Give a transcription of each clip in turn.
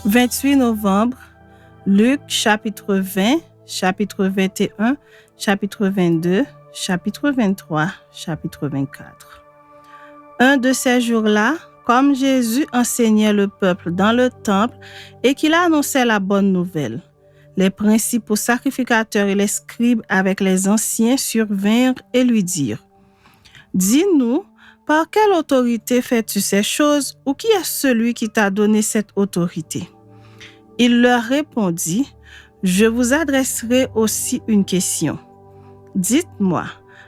28 novembre, Luc chapitre 20, chapitre 21, chapitre 22, chapitre 23, chapitre 24. Un de ces jours-là, comme Jésus enseignait le peuple dans le temple et qu'il annonçait la bonne nouvelle, les principaux sacrificateurs et les scribes avec les anciens survinrent et lui dirent : « Dis-nous, par quelle autorité fais-tu ces choses ou qui est celui qui t'a donné cette autorité ?» Il leur répondit : « Je vous adresserai aussi une question. Dites-moi,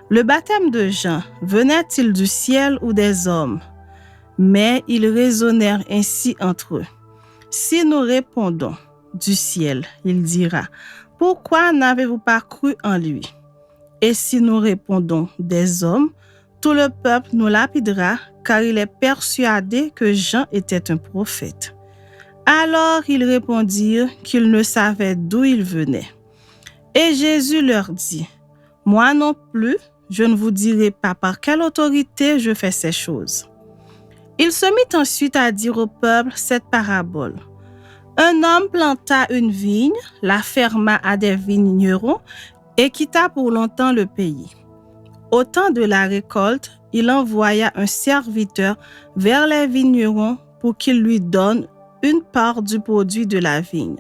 le baptême de Jean venait-il du ciel ou des hommes ?» Mais ils raisonnèrent ainsi entre eux. « Si nous répondons du ciel, il dira, pourquoi n'avez-vous pas cru en lui ? Et si nous répondons des hommes, tout le peuple nous lapidera, car il est persuadé que Jean était un prophète. » Alors ils répondirent qu'ils ne savaient d'où il venait. Et Jésus leur dit : « Moi non plus, je ne vous dirai pas par quelle autorité je fais ces choses. » Il se mit ensuite à dire au peuple cette parabole. Un homme planta une vigne, la ferma à des vignerons et quitta pour longtemps le pays. Au temps de la récolte, il envoya un serviteur vers les vignerons pour qu'il lui donne une part du produit de la vigne.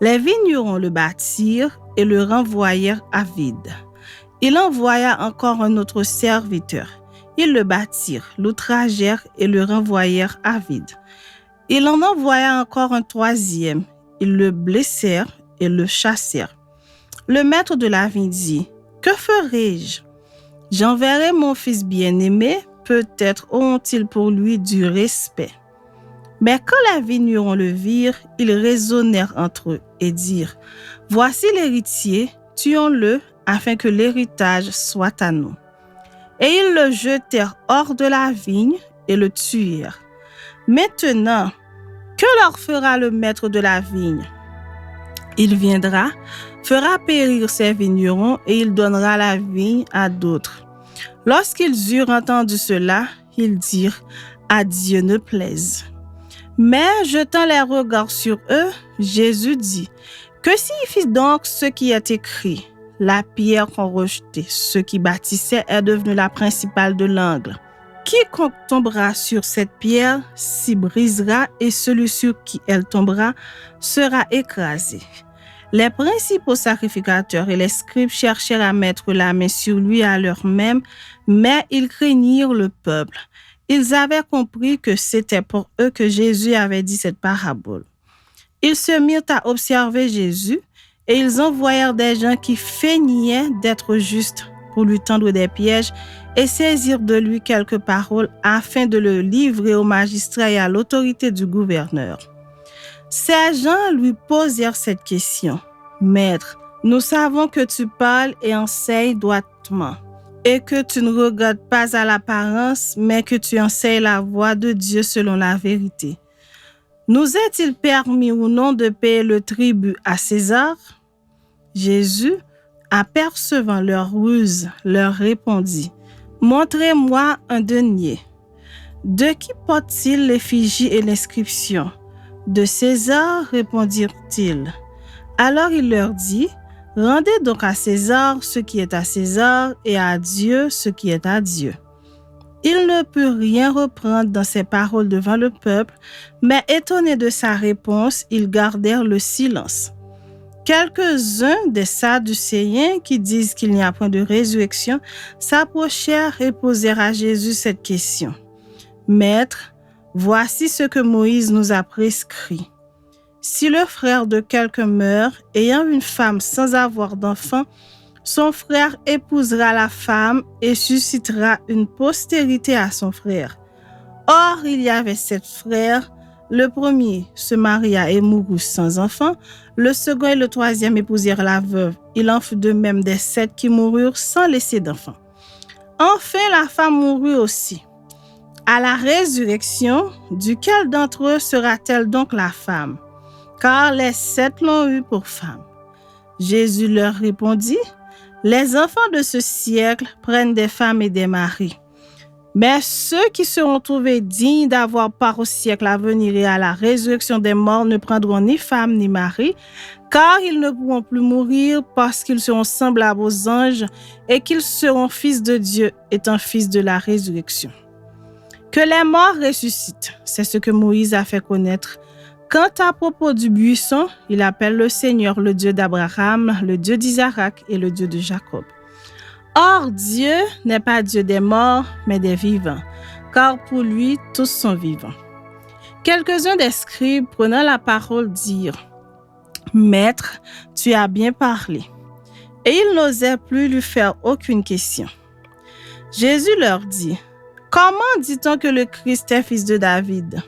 Les vignerons le battirent et le renvoyèrent à vide. Il envoya encore un autre serviteur. Ils le battirent, l'outragèrent et le renvoyèrent à vide. Il en envoya encore un troisième. Ils le blessèrent et le chassèrent. Le maître de la vigne dit : « Que ferai-je ? J'enverrai mon fils bien-aimé, peut-être auront-ils pour lui du respect. » Mais quand les vignerons le virent, ils raisonnèrent entre eux et dirent : « Voici l'héritier, tuons-le afin que l'héritage soit à nous. » Et ils le jetèrent hors de la vigne et le tuèrent. Maintenant, que leur fera le maître de la vigne ? Il viendra, fera périr ses vignerons et il donnera la vigne à d'autres. Lorsqu'ils eurent entendu cela, ils dirent : « À Dieu ne plaise. » Mais jetant les regards sur eux, Jésus dit : « Que signifie donc ce qui est écrit ? La pierre qu'ont rejetée ceux qui bâtissaient est devenue la principale de l'angle. Quiconque tombera sur cette pierre s'y brisera et celui sur qui elle tombera sera écrasé. » Les principaux sacrificateurs et les scribes cherchèrent à mettre la main sur lui à l'heure même, mais ils craignirent le peuple. Ils avaient compris que c'était pour eux que Jésus avait dit cette parabole. Ils se mirent à observer Jésus et ils envoyèrent des gens qui feignaient d'être justes pour lui tendre des pièges et saisir de lui quelques paroles afin de le livrer aux magistrats et à l'autorité du gouverneur. Ces gens lui posèrent cette question : « Maître, nous savons que tu parles et enseignes droitement, et que tu ne regardes pas à l'apparence, mais que tu enseignes la voie de Dieu selon la vérité. Nous est-il permis ou non de payer le tribut à César ? » Jésus, apercevant leur ruse, leur répondit : « Montrez-moi un denier. » De qui porte-t-il l'effigie et l'inscription ? De César, répondirent-ils. Alors il leur dit : « Rendez donc à César ce qui est à César et à Dieu ce qui est à Dieu. » Il ne put rien reprendre dans ses paroles devant le peuple, mais étonnés de sa réponse, ils gardèrent le silence. Quelques-uns des Sadducéens qui disent qu'il n'y a point de résurrection s'approchèrent et posèrent à Jésus cette question : « Maître, voici ce que Moïse nous a prescrit. Si le frère de quelqu'un meurt, ayant une femme sans avoir d'enfant, son frère épousera la femme et suscitera une postérité à son frère. Or, il y avait 7 frères. Le premier se maria et mourut sans enfant. Le second et le troisième épousèrent la veuve. Il en fut de même des 7 qui moururent sans laisser d'enfant. Enfin, la femme mourut aussi. À la résurrection, duquel d'entre eux sera-t-elle donc la femme ? Car les 7 l'ont eue pour femme. » Jésus leur répondit : « Les enfants de ce siècle prennent des femmes et des maris. Mais ceux qui seront trouvés dignes d'avoir part au siècle à venir et à la résurrection des morts ne prendront ni femme ni mari, car ils ne pourront plus mourir parce qu'ils seront semblables aux anges et qu'ils seront fils de Dieu étant fils de la résurrection. Que les morts ressuscitent, c'est ce que Moïse a fait connaître. Quant à propos du buisson, il appelle le Seigneur le Dieu d'Abraham, le Dieu d'Isaac et le Dieu de Jacob. Or, Dieu n'est pas Dieu des morts, mais des vivants, car pour lui, tous sont vivants. Quelques-uns des scribes, prenant la parole, dirent « Maître, tu as bien parlé. » Et ils n'osaient plus lui faire aucune question. Jésus leur dit « Comment dit-on que le Christ est fils de David?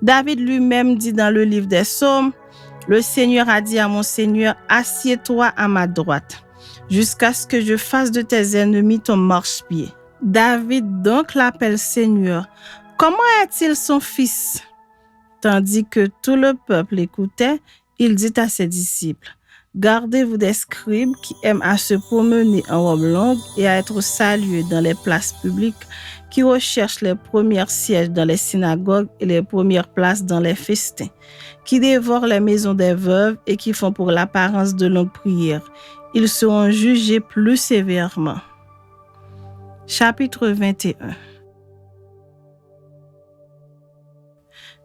David lui-même dit dans le livre des Psaumes « Le Seigneur a dit à mon Seigneur, assieds-toi à ma droite. » Jusqu'à ce que je fasse de tes ennemis ton marchepied. David donc l'appelle Seigneur. Comment est-il son fils? Tandis que tout le peuple écoutait, il dit à ses disciples, gardez-vous des scribes qui aiment à se promener en robe longue et à être salués dans les places publiques, qui recherchent les premiers sièges dans les synagogues et les premières places dans les festins, qui dévorent les maisons des veuves et qui font pour l'apparence de longues prières. Ils seront jugés plus sévèrement. Chapitre 21.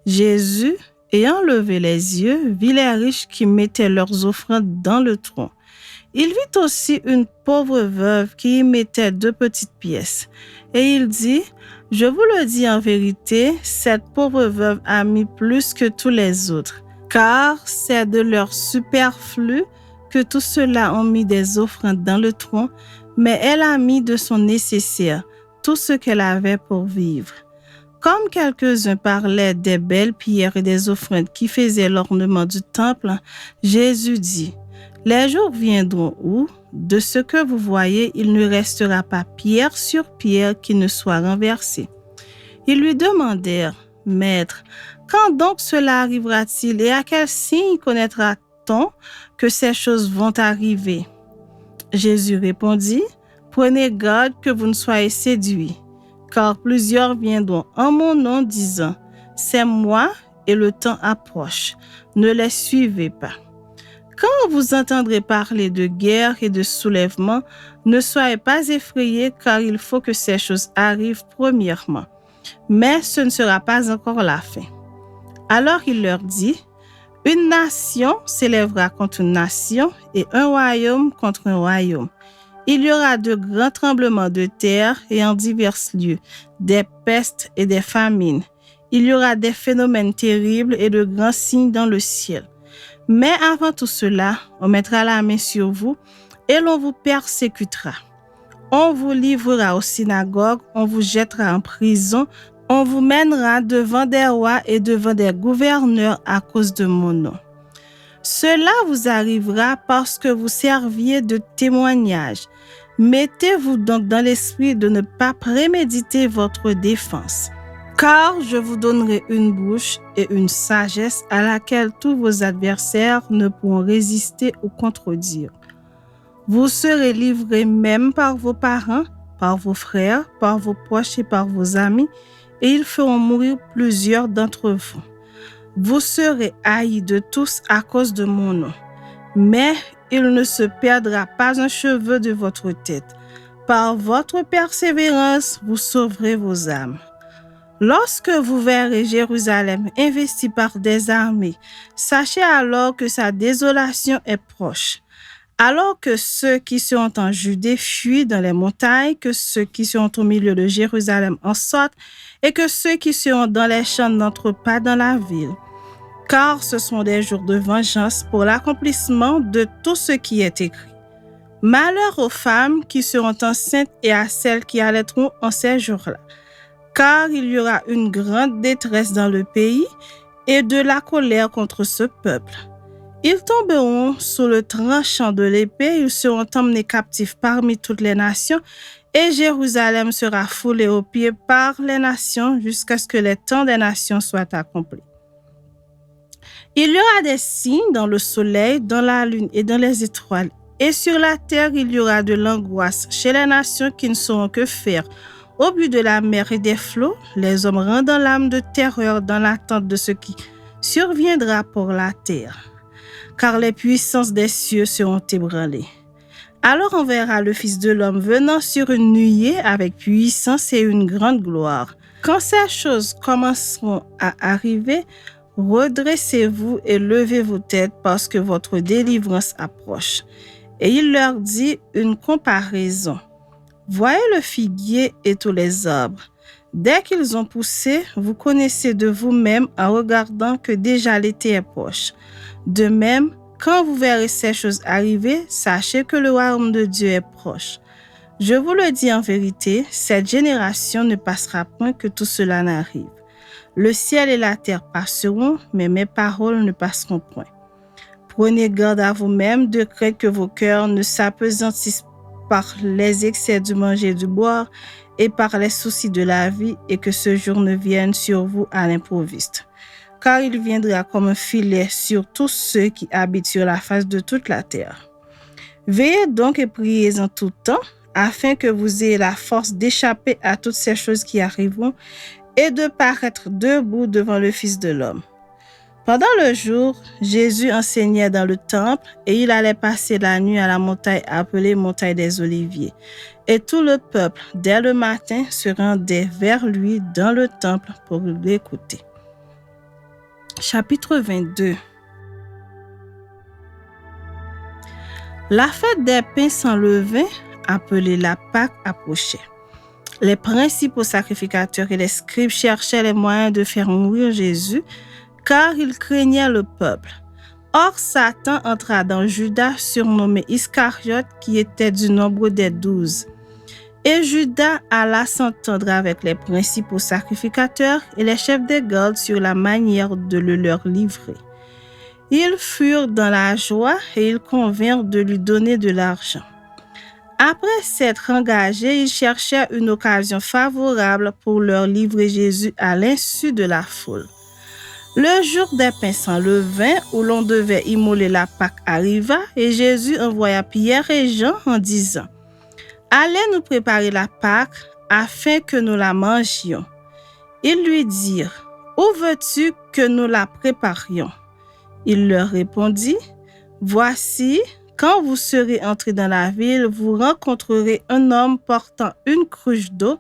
Jésus, ayant levé les yeux, vit les riches qui mettaient leurs offrandes dans le tronc. Il vit aussi une pauvre veuve qui y mettait 2 petites pièces. Et il dit, « Je vous le dis en vérité, cette pauvre veuve a mis plus que tous les autres, car c'est de leur superflu que tous ceux-là ont mis des offrandes dans le tronc, mais elle a mis de son nécessaire, tout ce qu'elle avait pour vivre. » Comme quelques-uns parlaient des belles pierres et des offrandes qui faisaient l'ornement du temple, Jésus dit, « Les jours viendront où, de ce que vous voyez, il ne restera pas pierre sur pierre qui ne soit renversée. » Ils lui demandèrent, « Maître, quand donc cela arrivera-t-il et à quel signe connaîtra-t-on que ces choses vont arriver? » Jésus répondit, « Prenez garde que vous ne soyez séduits, car plusieurs viendront en mon nom disant, « C'est moi et le temps approche, ne les suivez pas. » Quand vous entendrez parler de guerre et de soulèvement, ne soyez pas effrayés, car il faut que ces choses arrivent premièrement. Mais ce ne sera pas encore la fin. Alors il leur dit, « Une nation s'élèvera contre une nation et un royaume contre un royaume. Il y aura de grands tremblements de terre et en divers lieux, des pestes et des famines. Il y aura des phénomènes terribles et de grands signes dans le ciel. Mais avant tout cela, on mettra la main sur vous et l'on vous persécutera. On vous livrera aux synagogues, on vous jettera en prison, on vous mènera devant des rois et devant des gouverneurs à cause de mon nom. Cela vous arrivera parce que vous serviez de témoignage. Mettez-vous donc dans l'esprit de ne pas préméditer votre défense. Car je vous donnerai une bouche et une sagesse à laquelle tous vos adversaires ne pourront résister ou contredire. Vous serez livrés même par vos parents, par vos frères, par vos proches et par vos amis, et ils feront mourir plusieurs d'entre vous. Vous serez haïs de tous à cause de mon nom, mais il ne se perdra pas un cheveu de votre tête. Par votre persévérance, vous sauverez vos âmes. Lorsque vous verrez Jérusalem investie par des armées, sachez alors que sa désolation est proche. Alors que ceux qui sont en Judée fuient dans les montagnes, que ceux qui sont au milieu de Jérusalem en sortent, et que ceux qui sont dans les champs n'entrent pas dans la ville. Car ce sont des jours de vengeance pour l'accomplissement de tout ce qui est écrit. Malheur aux femmes qui seront enceintes et à celles qui allaiteront en ces jours-là. Car il y aura une grande détresse dans le pays et de la colère contre ce peuple. Ils tomberont sous le tranchant de l'épée, ils seront emmenés captifs parmi toutes les nations, et Jérusalem sera foulée aux pieds par les nations jusqu'à ce que les temps des nations soient accomplis. Il y aura des signes dans le soleil, dans la lune et dans les étoiles, et sur la terre il y aura de l'angoisse chez les nations qui ne sauront que faire, Au but de la mer et des flots, les hommes rendant l'âme de terreur dans l'attente de ce qui surviendra pour la terre, car les puissances des cieux seront ébranlées. Alors on verra le Fils de l'homme venant sur une nuée avec puissance et une grande gloire. Quand ces choses commenceront à arriver, redressez-vous et levez vos têtes parce que votre délivrance approche. Et il leur dit une comparaison. Voyez le figuier et tous les arbres. Dès qu'ils ont poussé, vous connaissez de vous-même en regardant que déjà l'été est proche. De même, quand vous verrez ces choses arriver, sachez que le royaume de Dieu est proche. Je vous le dis en vérité, cette génération ne passera point que tout cela n'arrive. Le ciel et la terre passeront, mais mes paroles ne passeront point. Prenez garde à vous-même de craindre que vos cœurs ne s'apesantissent par les excès du manger et du boire et par les soucis de la vie et que ce jour ne vienne sur vous à l'improviste. Car il viendra comme un filet sur tous ceux qui habitent sur la face de toute la terre. Veillez donc et priez en tout temps, afin que vous ayez la force d'échapper à toutes ces choses qui arriveront et de paraître debout devant le Fils de l'homme. Pendant le jour, Jésus enseignait dans le temple et il allait passer la nuit à la montagne appelée montagne des Oliviers. Et tout le peuple, dès le matin, se rendait vers lui dans le temple pour l'écouter. Chapitre 22. La fête des pains sans levain, appelée la Pâque, approchait. Les principaux sacrificateurs et les scribes cherchaient les moyens de faire mourir Jésus, car ils craignaient le peuple. Or, Satan entra dans Judas, surnommé Iscariote, qui était du nombre des 12. Et Judas alla s'entendre avec les principaux sacrificateurs et les chefs des gardes sur la manière de le leur livrer. Ils furent dans la joie et ils convinrent de lui donner de l'argent. Après s'être engagés, ils cherchaient une occasion favorable pour leur livrer Jésus à l'insu de la foule. Le jour des pains sans levain, où l'on devait immoler la Pâque, arriva et Jésus envoya Pierre et Jean en disant « Allez nous préparer la Pâque afin que nous la mangions. » Ils lui dirent « Où veux-tu que nous la préparions ?» Il leur répondit « Voici, quand vous serez entrés dans la ville, vous rencontrerez un homme portant une cruche d'eau.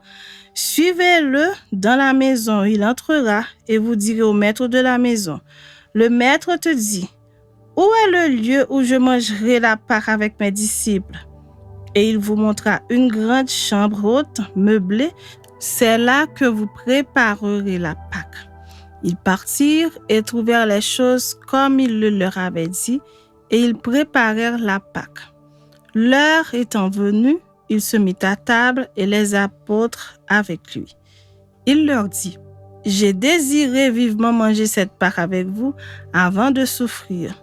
Suivez-le dans la maison, il entrera et vous direz au maître de la maison. Le maître te dit, où est le lieu où je mangerai la Pâque avec mes disciples? Et il vous montrera une grande chambre haute, meublée. C'est là que vous préparerez la Pâque. Ils partirent et trouvèrent les choses comme il le leur avait dit, et ils préparèrent la Pâque. L'heure étant venue, il se mit à table et les apôtres avec lui. Il leur dit, « J'ai désiré vivement manger cette Pâque avec vous avant de souffrir.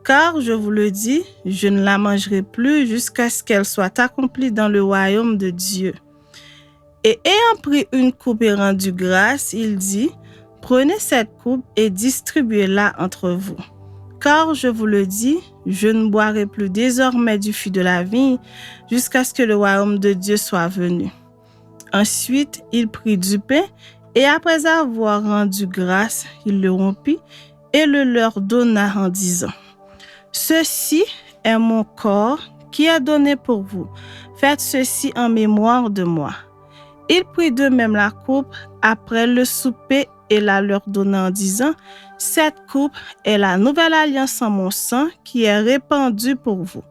Car, je vous le dis, je ne la mangerai plus jusqu'à ce qu'elle soit accomplie dans le royaume de Dieu. » Et ayant pris une coupe et rendu grâce, il dit, « Prenez cette coupe et distribuez-la entre vous. Car, je vous le dis, je ne boirai plus désormais du fruit de la vigne jusqu'à ce que le royaume de Dieu soit venu. » Ensuite, il prit du pain et après avoir rendu grâce, il le rompit et le leur donna en disant, « Ceci est mon corps qui est donné pour vous. Faites ceci en mémoire de moi. » Il prit de même la coupe après le souper et la leur donna en disant, « Cette coupe est la nouvelle alliance en mon sang qui est répandue pour vous.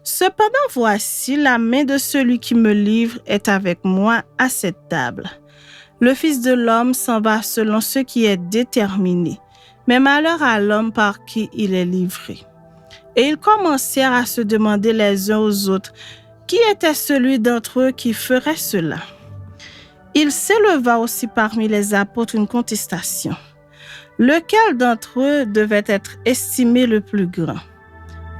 Cependant, voici la main de celui qui me livre est avec moi à cette table. Le Fils de l'homme s'en va selon ce qui est déterminé, mais malheur à l'homme par qui il est livré. » Et ils commencèrent à se demander les uns aux autres qui était celui d'entre eux qui ferait cela. Il s'éleva aussi parmi les apôtres une contestation. Lequel d'entre eux devait être estimé le plus grand?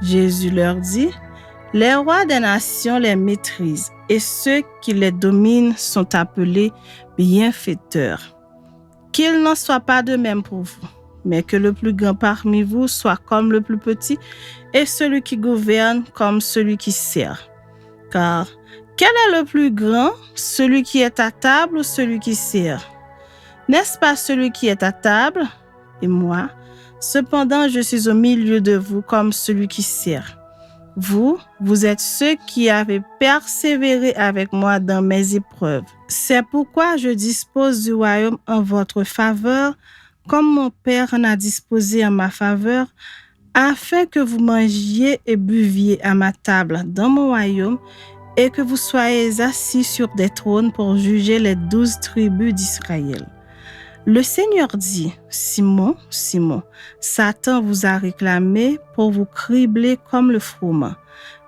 Jésus leur dit, « Les rois des nations les maîtrisent, et ceux qui les dominent sont appelés bienfaiteurs. Qu'il n'en soit pas de même pour vous, mais que le plus grand parmi vous soit comme le plus petit, et celui qui gouverne comme celui qui sert. Car Quel est le plus grand, celui qui est à table ou celui qui sert? N'est-ce pas celui qui est à table? Et moi, cependant, je suis au milieu de vous comme celui qui sert. Vous êtes ceux qui avez persévéré avec moi dans mes épreuves. C'est pourquoi je dispose du royaume en votre faveur, comme mon Père en a disposé en ma faveur, afin que vous mangiez et buviez à ma table dans mon royaume et que vous soyez assis sur des trônes pour juger les 12 tribus d'Israël. Le Seigneur dit, Simon, Simon, Satan vous a réclamé pour vous cribler comme le froment.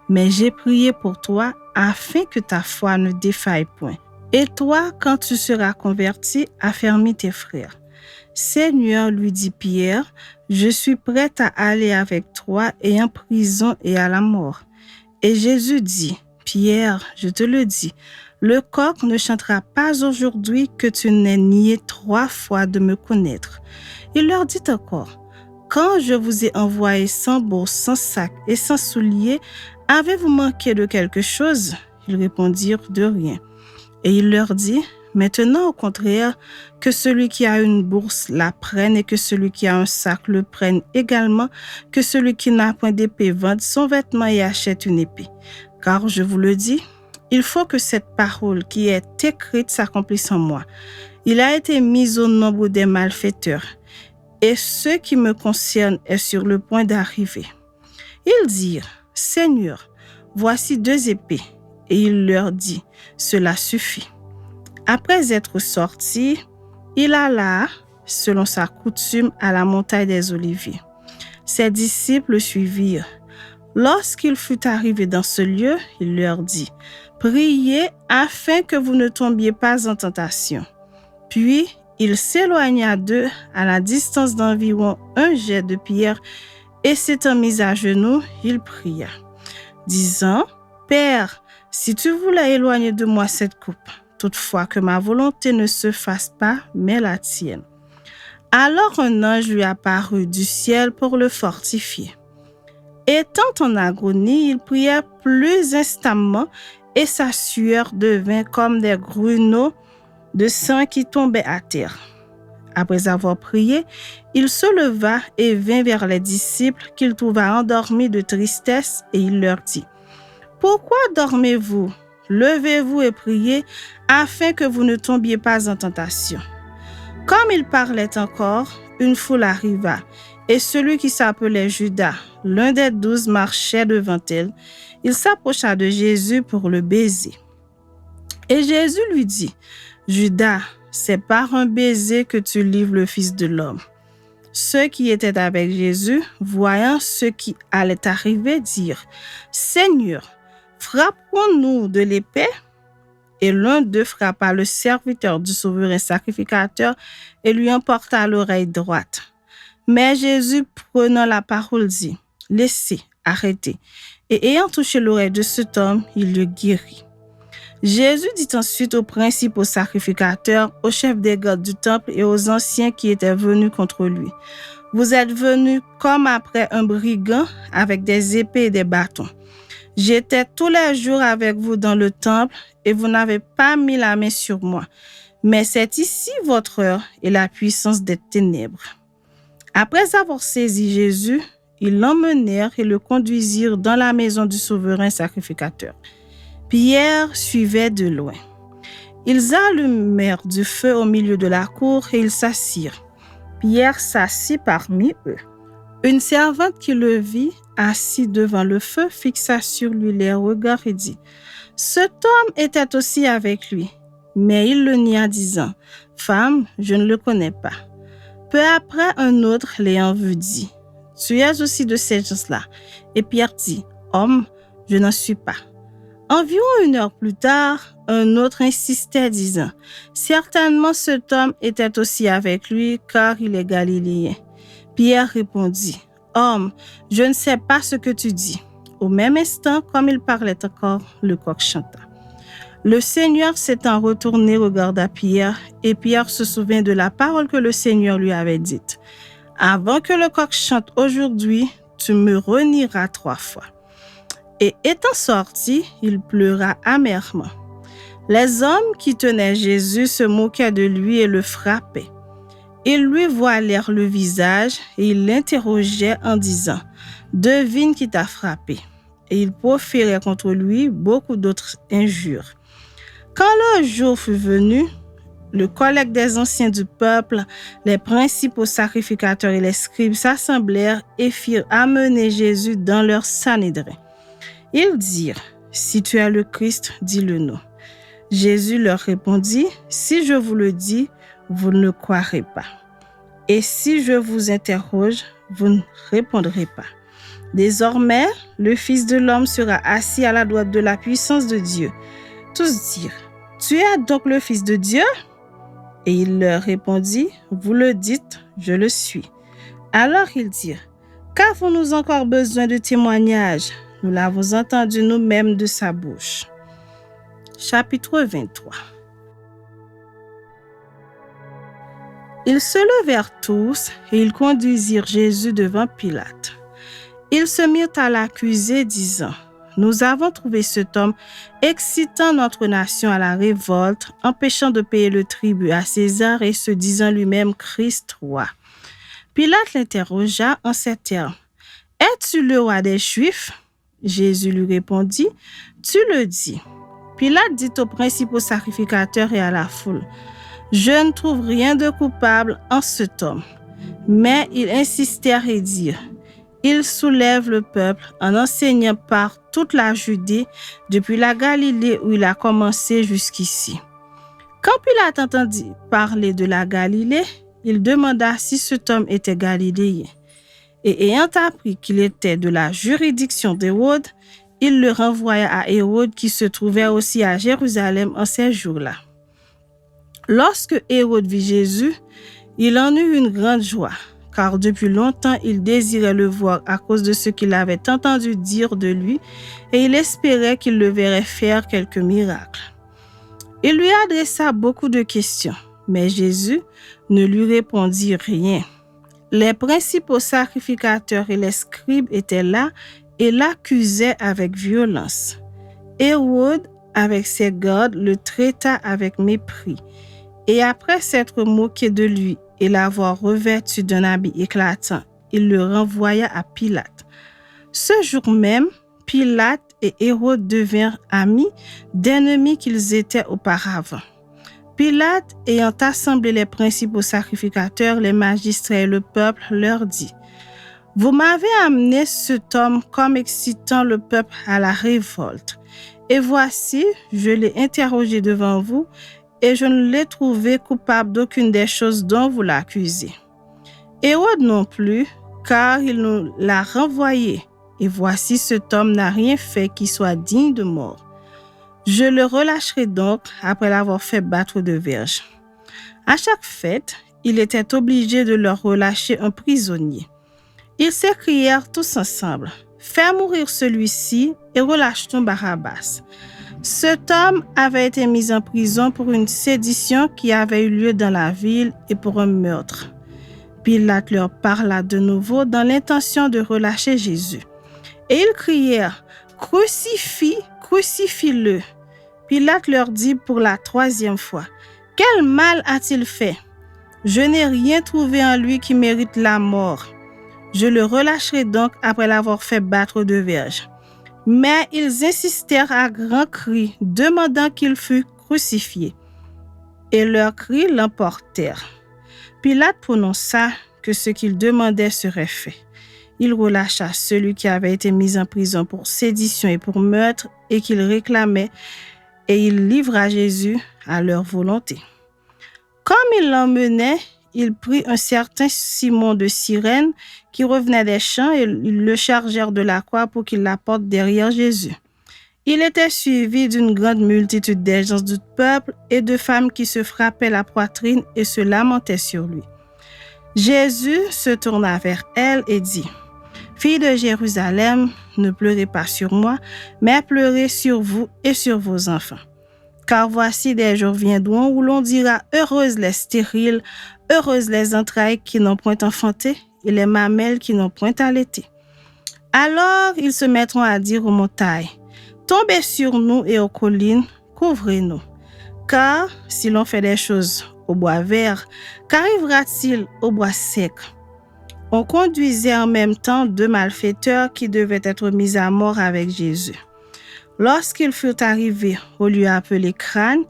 Mais j'ai prié pour toi afin que ta foi ne défaille point. Et toi, quand tu seras converti, affermis tes frères. Seigneur, lui dit Pierre, je suis prête à aller avec toi et en prison et à la mort. Et Jésus dit, Pierre, je te le dis, le coq ne chantera pas aujourd'hui que tu n'aies nié 3 fois de me connaître. Il leur dit encore, quand je vous ai envoyé sans bourse, sans sac et sans souliers, avez-vous manqué de quelque chose? Ils répondirent de rien. Et il leur dit, maintenant au contraire, que celui qui a une bourse la prenne et que celui qui a un sac le prenne également, que celui qui n'a point d'épée vende son vêtement et achète une épée. Car je vous le dis, il faut que cette parole qui est écrite s'accomplisse en moi. Il a été mis au nombre des malfaiteurs, et ce qui me concerne est sur le point d'arriver. Ils dirent, Seigneur, voici 2 épées. Et il leur dit, cela suffit. Après être sorti, il alla, selon sa coutume, à la montagne des Oliviers. Ses disciples le suivirent. Lorsqu'il fut arrivé dans ce lieu, il leur dit, priez afin que vous ne tombiez pas en tentation. Puis, il s'éloigna d'eux à la distance d'environ 1 jet de pierre et s'étant mis à genoux, il pria, disant, Père, si tu voulais éloigner de moi cette coupe, toutefois que ma volonté ne se fasse pas, mais la tienne. Alors un ange lui apparut du ciel pour le fortifier. Étant en agonie, il pria plus instamment et sa sueur devint comme des grumeaux de sang qui tombaient à terre. Après avoir prié, il se leva et vint vers les disciples qu'il trouva endormis de tristesse et il leur dit, « Pourquoi dormez-vous? Levez-vous et priez afin que vous ne tombiez pas en tentation. » Comme il parlait encore, une foule arriva et celui qui s'appelait Judas, l'un des 12, marchait devant elle. Il s'approcha de Jésus pour le baiser. Et Jésus lui dit, « Judas, c'est par un baiser que tu livres le Fils de l'homme. » Ceux qui étaient avec Jésus, voyant ce qui allait arriver, dirent, « Seigneur, frapperons-nous de l'épée? » Et l'un d'eux frappa le serviteur du souverain sacrificateur et lui emporta l'oreille droite. Mais Jésus, prenant la parole, dit, « Laissez, arrêtez. » Et ayant touché l'oreille de cet homme, il le guérit. Jésus dit ensuite aux principaux sacrificateurs, aux chefs des gardes du temple et aux anciens qui étaient venus contre lui. « Vous êtes venus comme après un brigand avec des épées et des bâtons. J'étais tous les jours avec vous dans le temple et vous n'avez pas mis la main sur moi. Mais c'est ici votre heure et la puissance des ténèbres. » Après avoir saisi Jésus, ils l'emmenèrent et le conduisirent dans la maison du souverain sacrificateur. Pierre suivait de loin. Ils allumèrent du feu au milieu de la cour et ils s'assirent. Pierre s'assit parmi eux. Une servante qui le vit assis devant le feu fixa sur lui les regards et dit, « Cet homme était aussi avec lui. » Mais il le nia disant, « Femme, je ne le connais pas. » Peu après, un autre l'ayant vu dit, « Tu es aussi de ces gens-là. » Et Pierre dit, « Homme, je n'en suis pas. » Environ 1 heure plus tard, un autre insistait disant, « Certainement cet homme était aussi avec lui, car il est galiléen. » Pierre répondit, « Homme, je ne sais pas ce que tu dis. » Au même instant, comme il parlait encore, le coq chanta. Le Seigneur s'étant retourné regarda Pierre, et Pierre se souvint de la parole que le Seigneur lui avait dite. « Avant que le coq chante aujourd'hui, tu me renieras 3 fois. » Et étant sorti, il pleura amèrement. Les hommes qui tenaient Jésus se moquaient de lui et le frappaient. Ils lui voilèrent le visage et ils l'interrogeaient en disant « Devine qui t'a frappé ». Et ils proféraient contre lui beaucoup d'autres injures. Quand le jour fut venu, le collègue des anciens du peuple, les principaux sacrificateurs et les scribes s'assemblèrent et firent amener Jésus dans leur Sanhédrin. Ils dirent « Si tu es le Christ, dis-le-nous ». Jésus leur répondit « Si je vous le dis, vous ne croirez pas. Et si je vous interroge, vous ne répondrez pas. Désormais, le Fils de l'homme sera assis à la droite de la puissance de Dieu. » Tous dirent « Tu es donc le Fils de Dieu ?» Et il leur répondit « Vous le dites, je le suis. » Alors ils dirent « Qu'avons-nous encore besoin de témoignages? Nous l'avons entendu nous-mêmes de sa bouche. » Chapitre 23. Ils se levèrent tous et ils conduisirent Jésus devant Pilate. Ils se mirent à l'accuser, disant « Nous avons trouvé cet homme excitant notre nation à la révolte, empêchant de payer le tribut à César et se disant lui-même Christ roi. » Pilate l'interrogea en ces termes « Es-tu le roi des Juifs ?» Jésus lui répondit « Tu le dis. » Pilate dit aux principaux sacrificateurs et à la foule « Je ne trouve rien de coupable en cet homme. » Mais ils insistèrent et dirent « Il soulève le peuple en enseignant par toute la Judée, depuis la Galilée où il a commencé jusqu'ici. » Quand Pilate entendit parler de la Galilée, il demanda si cet homme était galiléen. Et ayant appris qu'il était de la juridiction d'Hérode, il le renvoya à Hérode qui se trouvait aussi à Jérusalem en ces jours-là. Lorsque Hérode vit Jésus, il en eut une grande joie, car depuis longtemps il désirait le voir à cause de ce qu'il avait entendu dire de lui, et il espérait qu'il le verrait faire quelques miracles. Il lui adressa beaucoup de questions, mais Jésus ne lui répondit rien. Les principaux sacrificateurs et les scribes étaient là et l'accusaient avec violence. Hérode, avec ses gardes, le traita avec mépris. Et après s'être moqué de lui et l'avoir revêtu d'un habit éclatant, il le renvoya à Pilate. Ce jour même, Pilate et Hérode devinrent amis d'ennemis qu'ils étaient auparavant. Pilate, ayant assemblé les principaux sacrificateurs, les magistrats et le peuple, leur dit « Vous m'avez amené cet homme comme excitant le peuple à la révolte. Et voici, je l'ai interrogé devant vous, et je ne l'ai trouvé coupable d'aucune des choses dont vous l'accusez. Hérode non plus, car il nous l'a renvoyé. Et voici, cet homme n'a rien fait qui soit digne de mort. Je le relâcherai donc après l'avoir fait battre de verge. » À chaque fête, il était obligé de leur relâcher un prisonnier. Ils s'écrièrent tous ensemble « Fais mourir celui-ci et relâche-nous Barabbas. » Cet homme avait été mis en prison pour une sédition qui avait eu lieu dans la ville et pour un meurtre. Pilate leur parla de nouveau dans l'intention de relâcher Jésus. Et ils crièrent « Crucifie, crucifie-le !» Pilate leur dit pour la 3e fois « Quel mal a-t-il fait? Je n'ai rien trouvé en lui qui mérite la mort. Je le relâcherai donc après l'avoir fait battre de verge. » Mais ils insistèrent à grands cris, demandant qu'il fût crucifié. Et leurs cris l'emportèrent. Pilate prononça que ce qu'il demandait serait fait. Il relâcha celui qui avait été mis en prison pour sédition et pour meurtre et qu'il réclamait, et il livra Jésus à leur volonté. Comme il l'emmenait, il prit un certain Simon de Cyrène qui revenait des champs et ils le chargèrent de la croix pour qu'il la porte derrière Jésus. Il était suivi d'une grande multitude des gens du peuple et de femmes qui se frappaient la poitrine et se lamentaient sur lui. Jésus se tourna vers elle et dit « Filles de Jérusalem, ne pleurez pas sur moi, mais pleurez sur vous et sur vos enfants. Car voici des jours viendront où l'on dira « Heureuses les stériles, heureuses les entrailles qui n'ont point enfanté et les mamelles qui n'ont point allaité. » Alors ils se mettront à dire aux montagnes, tombez sur nous et aux collines, couvrez-nous. Car si l'on fait des choses au bois vert, qu'arrivera-t-il au bois sec? On conduisait en même temps 2 malfaiteurs qui devaient être mis à mort avec Jésus. Lorsqu'ils furent arrivés au lieu appelé Crâne,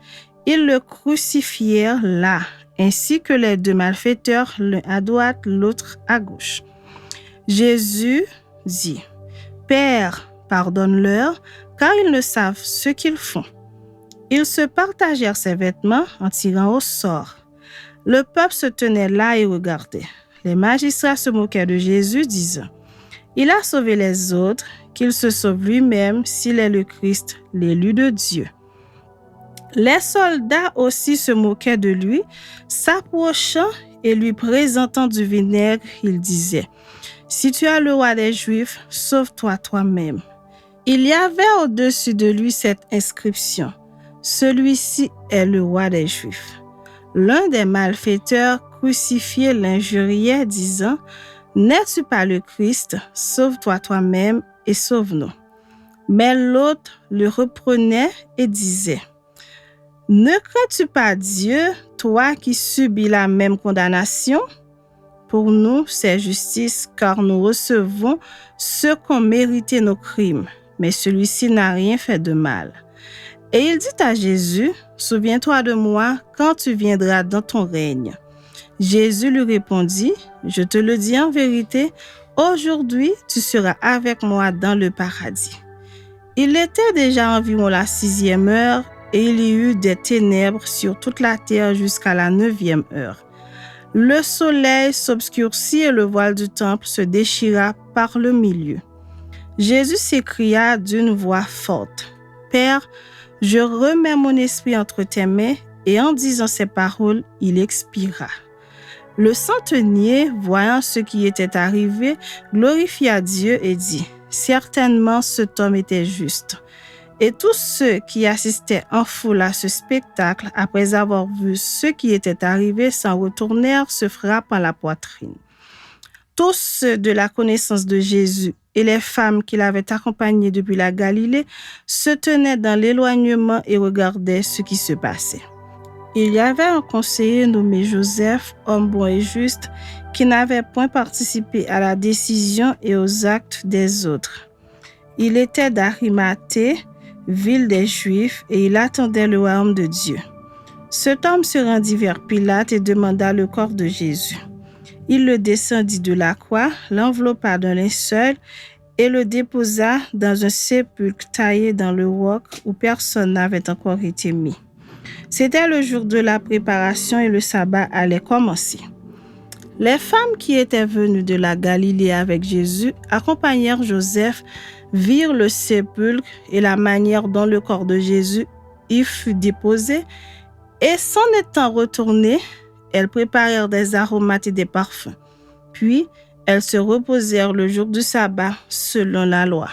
ils le crucifièrent là, ainsi que les 2 malfaiteurs, l'un à droite, l'autre à gauche. Jésus dit, « Père, pardonne-leur, car ils ne savent ce qu'ils font. » Ils se partagèrent ses vêtements en tirant au sort. Le peuple se tenait là et regardait. Les magistrats se moquaient de Jésus, disant, « Il a sauvé les autres, qu'il se sauve lui-même s'il est le Christ, l'élu de Dieu. » Les soldats aussi se moquaient de lui, s'approchant et lui présentant du vinaigre, ils disaient, « Si tu es le roi des Juifs, sauve-toi toi-même. » Il y avait au-dessus de lui cette inscription, « Celui-ci est le roi des Juifs. » L'un des malfaiteurs crucifiés l'injuriait, disant, « N'es-tu pas le Christ? Sauve-toi toi-même et sauve-nous. » Mais l'autre le reprenait et disait, « Ne crains-tu pas Dieu, toi qui subis la même condamnation? Pour nous, c'est justice, car nous recevons ce qu'ont mérité nos crimes, mais celui-ci n'a rien fait de mal. » Et il dit à Jésus, « Souviens-toi de moi quand tu viendras dans ton règne. » Jésus lui répondit, « Je te le dis en vérité, aujourd'hui tu seras avec moi dans le paradis. » Il était déjà environ la 6e heure et il y eut des ténèbres sur toute la terre jusqu'à la 9e heure. Le soleil s'obscurcit et le voile du temple se déchira par le milieu. Jésus s'écria d'une voix forte, « Père, je remets mon esprit entre tes mains. » Et en disant ces paroles, il expira. Le centenier, voyant ce qui était arrivé, glorifia Dieu et dit, « Certainement cet homme était juste. » Et tous ceux qui assistaient en foule à ce spectacle, après avoir vu ce qui était arrivé, s'en retournèrent se frappant la poitrine. Tous ceux de la connaissance de Jésus et les femmes qui l'avaient accompagné depuis la Galilée se tenaient dans l'éloignement et regardaient ce qui se passait. Il y avait un conseiller nommé Joseph, homme bon et juste, qui n'avait point participé à la décision et aux actes des autres. Il était d'Arimathée, ville des Juifs, et il attendait le royaume de Dieu. Cet homme se rendit vers Pilate et demanda le corps de Jésus. Il le descendit de la croix, l'enveloppa d'un linceul et le déposa dans un sépulcre taillé dans le roc où personne n'avait encore été mis. C'était le jour de la préparation et le sabbat allait commencer. Les femmes qui étaient venues de la Galilée avec Jésus accompagnèrent Joseph, virent le sépulcre et la manière dont le corps de Jésus y fut déposé, et s'en étant retournées, elles préparèrent des aromates et des parfums. Puis, elles se reposèrent le jour du sabbat selon la loi.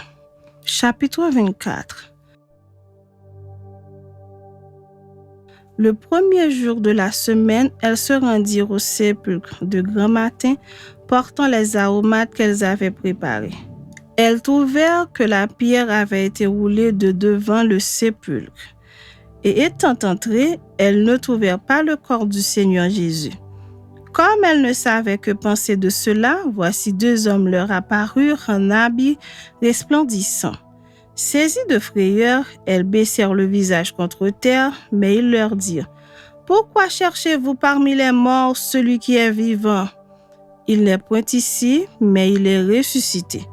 Chapitre 24. Le premier jour de la semaine, elles se rendirent au sépulcre de grand matin, portant les aromates qu'elles avaient préparés. Elles trouvèrent que la pierre avait été roulée de devant le sépulcre. Et étant entrées, elles ne trouvèrent pas le corps du Seigneur Jésus. Comme elles ne savaient que penser de cela, voici 2 hommes leur apparurent en habits resplendissants. Saisies de frayeur, elles baissèrent le visage contre terre, mais ils leur dirent, « Pourquoi cherchez-vous parmi les morts celui qui est vivant? Il n'est point ici, mais il est ressuscité.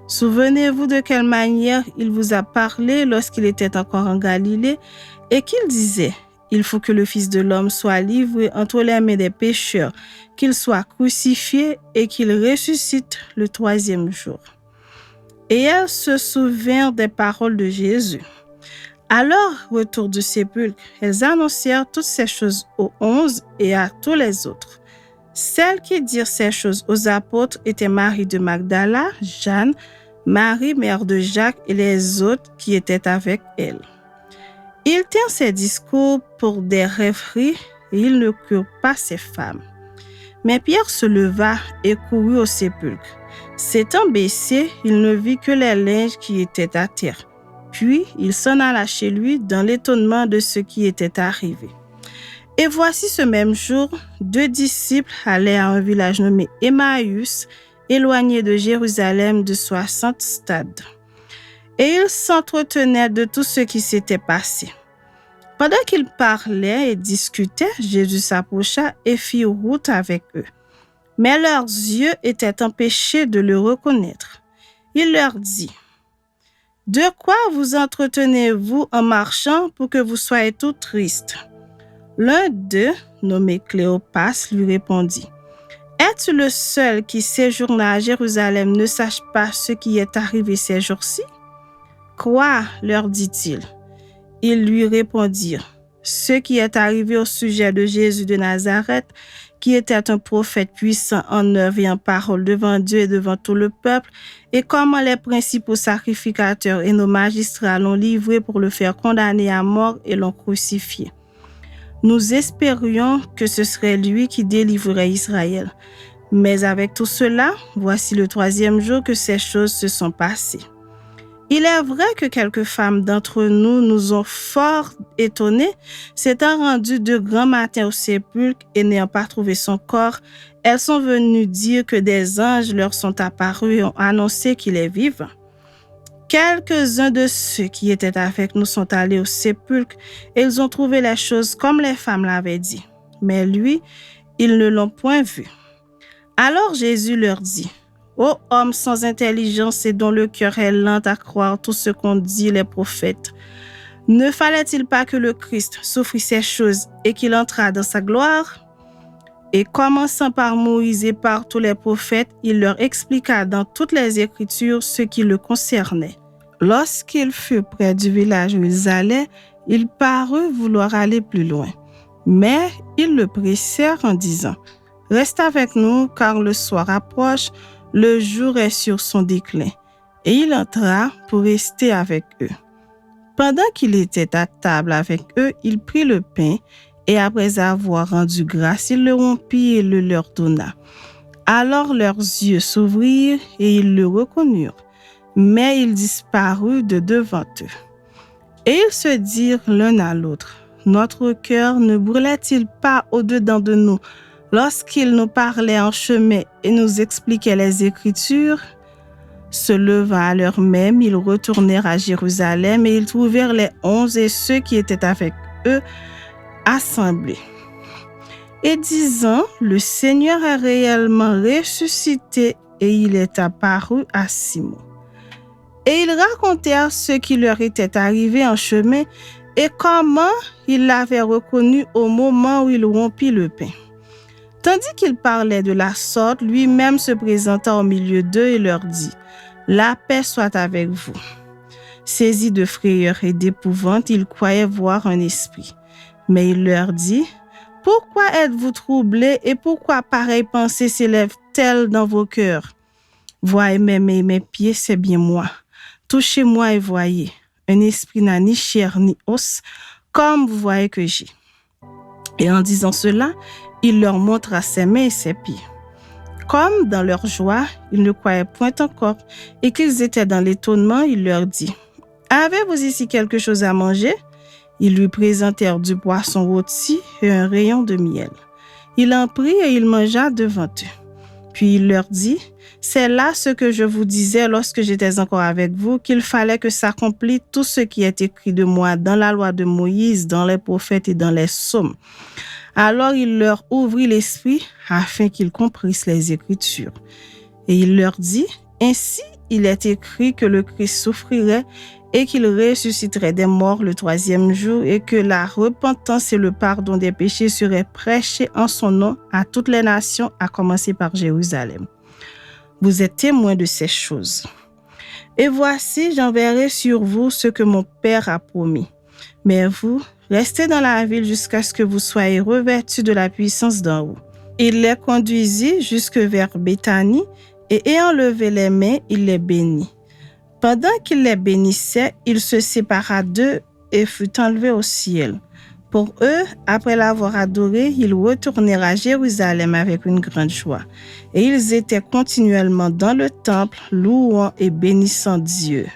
Souvenez-vous de quelle manière il vous a parlé lorsqu'il était encore en Galilée et qu'il disait, « Il faut que le Fils de l'homme soit livré entre les mains des pécheurs, qu'il soit crucifié et qu'il ressuscite le 3e jour. » Et elles se souvinrent des paroles de Jésus. À leur retour du sépulcre, elles annoncèrent toutes ces choses aux 11 et à tous les autres. Celles qui dirent ces choses aux apôtres étaient Marie de Magdala, Jeanne, Marie, mère de Jacques, et les autres qui étaient avec elle. Ils tinrent ces discours pour des rêveries et ils ne crurent pas ces femmes. Mais Pierre se leva et courut au sépulcre. S'étant baissé, il ne vit que les linges qui étaient à terre. Puis il s'en alla chez lui dans l'étonnement de ce qui était arrivé. Et voici ce même jour, 2 disciples allaient à un village nommé Emmaüs, éloigné de Jérusalem de 60 stades. Et ils s'entretenaient de tout ce qui s'était passé. Pendant qu'ils parlaient et discutaient, Jésus s'approcha et fit route avec eux. Mais leurs yeux étaient empêchés de le reconnaître. Il leur dit: « De quoi vous entretenez-vous en marchant pour que vous soyez tous tristes ?» L'un d'eux, nommé Cléopas, lui répondit: « Es-tu le seul qui séjourne à Jérusalem ne sache pas ce qui est arrivé ces jours-ci? » « Quoi, leur dit-il. Ils lui répondirent: « Ce qui est arrivé au sujet de Jésus de Nazareth, qui était un prophète puissant en œuvre et en parole devant Dieu et devant tout le peuple, et comment les principaux sacrificateurs et nos magistrats l'ont livré pour le faire condamner à mort et l'ont crucifié. Nous espérions que ce serait lui qui délivrerait Israël. Mais avec tout cela, voici le 3e jour que ces choses se sont passées. Il est vrai que quelques femmes d'entre nous ont fort étonnés, s'étant rendues de grand matin au sépulcre et n'ayant pas trouvé son corps. Elles sont venues dire que des anges leur sont apparus et ont annoncé qu'il est vivant. Quelques-uns de ceux qui étaient avec nous sont allés au sépulcre et ils ont trouvé les choses comme les femmes l'avaient dit. Mais lui, ils ne l'ont point vu. » Alors Jésus leur dit: « Ô hommes sans intelligence et dont le cœur est lent à croire tout ce qu'ont dit les prophètes, ne fallait-il pas que le Christ souffrit ces choses et qu'il entrât dans sa gloire? » Et commençant par Moïse et par tous les prophètes, il leur expliqua dans toutes les Écritures ce qui le concernait. Lorsqu'il fut près du village où ils allaient, il parut vouloir aller plus loin. Mais ils le pressèrent en disant: « Reste avec nous, car le soir approche, le jour est sur son déclin. » Et il entra pour rester avec eux. Pendant qu'il était à table avec eux, il prit le pain et après avoir rendu grâce, il le rompit et le leur donna. Alors leurs yeux s'ouvrirent et ils le reconnurent, mais il disparut de devant eux. Et ils se dirent l'un à l'autre: « Notre cœur ne brûlait-il pas au-dedans de nous lorsqu'il nous parlait en chemin et nous expliquait les Écritures? » Se levant à l'heure même, ils retournèrent à Jérusalem et ils trouvèrent les 11 et ceux qui étaient avec eux assemblés. Et disant: « Le Seigneur est réellement ressuscité et il est apparu à Simon. » Et ils racontèrent ce qui leur était arrivé en chemin et comment ils l'avaient reconnu au moment où il rompit le pain. Tandis qu'il parlait de la sorte, lui-même se présenta au milieu d'eux et leur dit: « La paix soit avec vous. » Saisis de frayeur et d'épouvante, ils croyaient voir un esprit. Mais il leur dit: « Pourquoi êtes-vous troublés et pourquoi pareille pensée s'élève-t-elle dans vos cœurs? Voyez mes mains et mes pieds, c'est bien moi. Touchez-moi et voyez. Un esprit n'a ni chair ni os, comme vous voyez que j'ai. » Et en disant cela, il leur montra ses mains et ses pieds. Comme dans leur joie, ils ne croyaient point encore et qu'ils étaient dans l'étonnement, il leur dit: « Avez-vous ici quelque chose à manger? » Ils lui présentèrent du poisson rôti et un rayon de miel. Il en prit et il mangea devant eux. Puis il leur dit: « C'est là ce que je vous disais lorsque j'étais encore avec vous, qu'il fallait que s'accomplisse tout ce qui est écrit de moi dans la loi de Moïse, dans les prophètes et dans les psaumes. » Alors il leur ouvrit l'esprit afin qu'ils comprissent les Écritures. Et il leur dit: « Ainsi il est écrit que le Christ souffrirait et qu'il ressusciterait des morts le 3e jour et que la repentance et le pardon des péchés seraient prêchés en son nom à toutes les nations, à commencer par Jérusalem. Vous êtes témoins de ces choses. Et voici, j'enverrai sur vous ce que mon Père a promis. Mais vous, restez dans la ville jusqu'à ce que vous soyez revêtus de la puissance d'en haut. » Il les conduisit jusque vers Béthanie et ayant levé les mains, il les bénit. Pendant qu'il les bénissait, il se sépara d'eux et fut enlevé au ciel. Pour eux, après l'avoir adoré, ils retournèrent à Jérusalem avec une grande joie. Et ils étaient continuellement dans le temple, louant et bénissant Dieu.